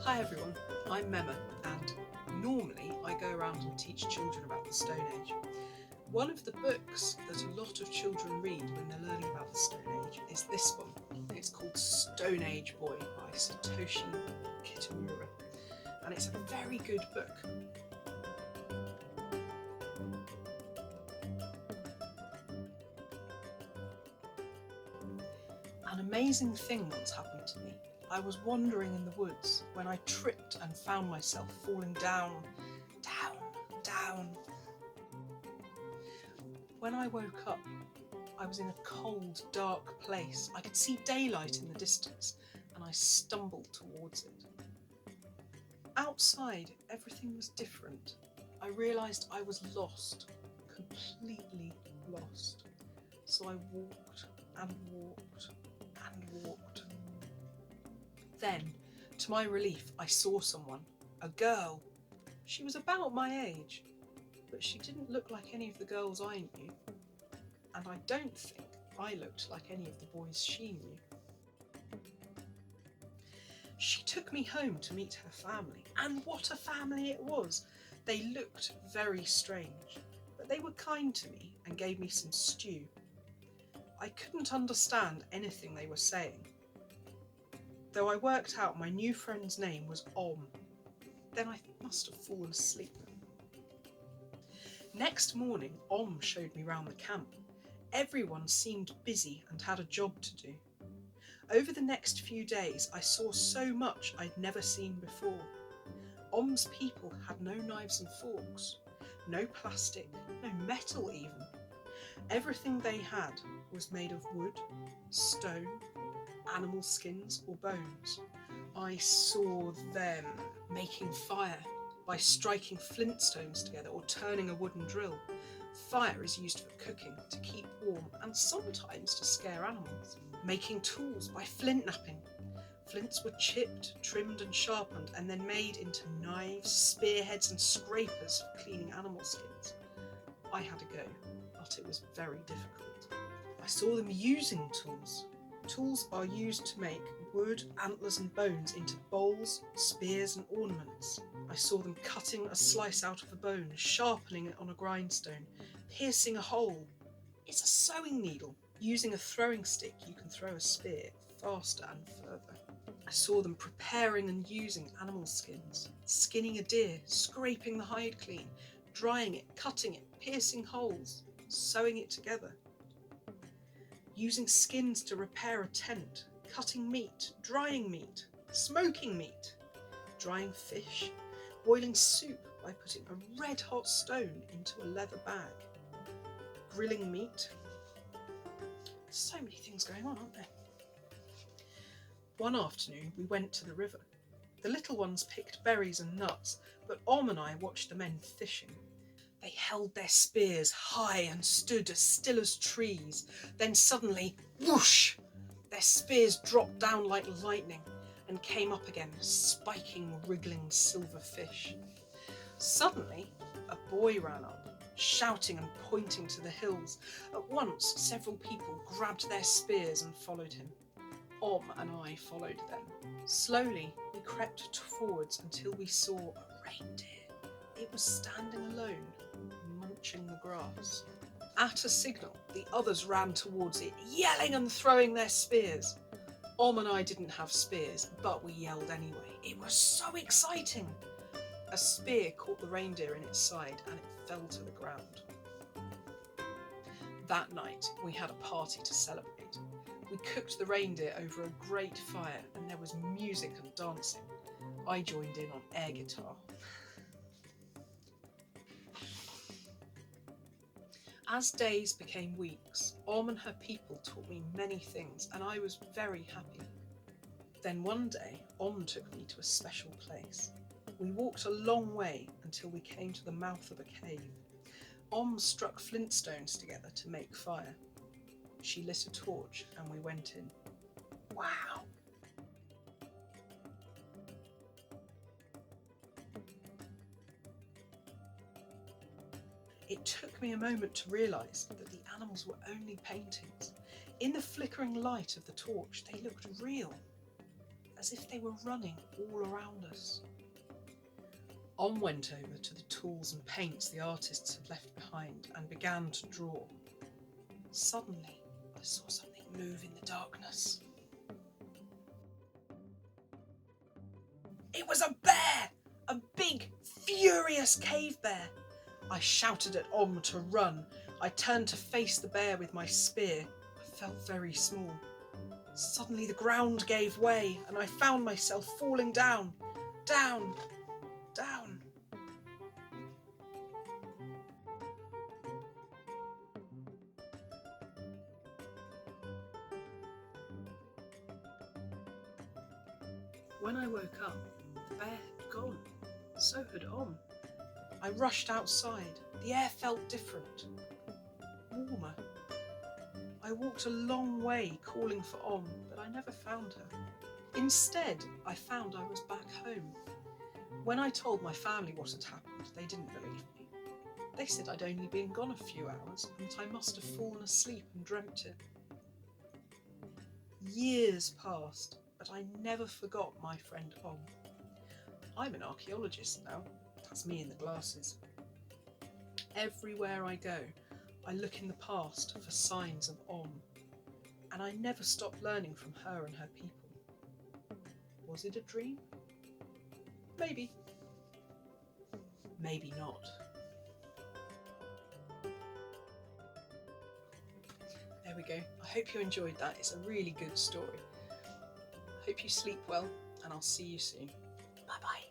Hi everyone, I'm Memma and normally I go around and teach children about the Stone Age. One of the books that a lot of children read when they're learning about the Stone Age is this one. It's called Stone Age Boy by Satoshi Kitamura, and it's a very good book. An amazing thing once happened to me. I was wandering in the woods when I tripped and found myself falling down. When I woke up, I was in a cold, dark place. I could see daylight in the distance, and I stumbled towards it. Outside, everything was different. I realised I was lost, completely lost. So I walked and walked and walked. Then, to my relief, I saw someone, a girl. She was about my age, but she didn't look like any of the girls I knew, and I don't think I looked like any of the boys she knew. She took me home to meet her family, and what a family it was! They looked very strange, but they were kind to me and gave me some stew. I couldn't understand anything they were saying, though I worked out my new friend's name was Om. Then I must have fallen asleep. Next morning, Om showed me round the camp. Everyone seemed busy and had a job to do. Over the next few days, I saw so much I'd never seen before. Om's people had no knives and forks, no plastic, no metal even. Everything they had was made of wood, stone, animal skins or bones. I saw them making fire by striking flint stones together or turning a wooden drill. Fire is used for cooking, to keep warm, and sometimes to scare animals. Making tools by flint knapping. Flints were chipped, trimmed and sharpened, and then made into knives, spearheads and scrapers for cleaning animal skins. I had a go, but it was very difficult. I saw them using tools. Tools are used to make wood, antlers and bones into bowls, spears and ornaments. I saw them cutting a slice out of a bone, sharpening it on a grindstone, piercing a hole. It's a sewing needle. Using a throwing stick, you can throw a spear faster and further. I saw them preparing and using animal skins, skinning a deer, scraping the hide clean, drying it, cutting it, piercing holes, sewing it together. Using skins to repair a tent, cutting meat, drying meat, smoking meat, drying fish, boiling soup by putting a red-hot stone into a leather bag, grilling meat. So many things going on, aren't there? One afternoon we went to the river. The little ones picked berries and nuts, but Om and I watched the men fishing. They held their spears high and stood as still as trees. Then suddenly, whoosh! Their spears dropped down like lightning and came up again, spiking wriggling silver fish. Suddenly, a boy ran up, shouting and pointing to the hills. At once, several people grabbed their spears and followed him. Om and I followed them. Slowly, we crept forwards until we saw a reindeer. It was standing alone, munching the grass. At a signal, the others ran towards it, yelling and throwing their spears. Om and I didn't have spears, but we yelled anyway. It was so exciting. A spear caught the reindeer in its side and it fell to the ground. That night, we had a party to celebrate. We cooked the reindeer over a great fire and there was music and dancing. I joined in on air guitar. As days became weeks, Om and her people taught me many things and I was very happy. Then one day, Om took me to a special place. We walked a long way until we came to the mouth of a cave. Om struck flint stones together to make fire. She lit a torch and we went in. Wow! It took me a moment to realise that the animals were only paintings. In the flickering light of the torch, they looked real. as if they were running all around us. On went over to the tools and paints the artists had left behind and began to draw. Suddenly, I saw something move in the darkness. It was a bear! A big, furious cave bear! I shouted at Om to run. I turned to face the bear with my spear. I felt very small. Suddenly the ground gave way and I found myself falling down, down, down. When I woke up, the bear had gone. So had Om. I rushed outside. The air felt different, warmer. I walked a long way calling for Om, but I never found her. Instead, I found I was back home. When I told my family what had happened, they didn't believe me. They said I'd only been gone a few hours and that I must have fallen asleep and dreamt it. Years passed, but I never forgot my friend Om. I'm an archaeologist now. That's me in the glasses. Everywhere I go, I look in the past for signs of Om, and I never stop learning from her and her people. Was it a dream? Maybe. Maybe not. There we go. I hope you enjoyed that. It's a really good story. I hope you sleep well, and I'll see you soon. Bye bye.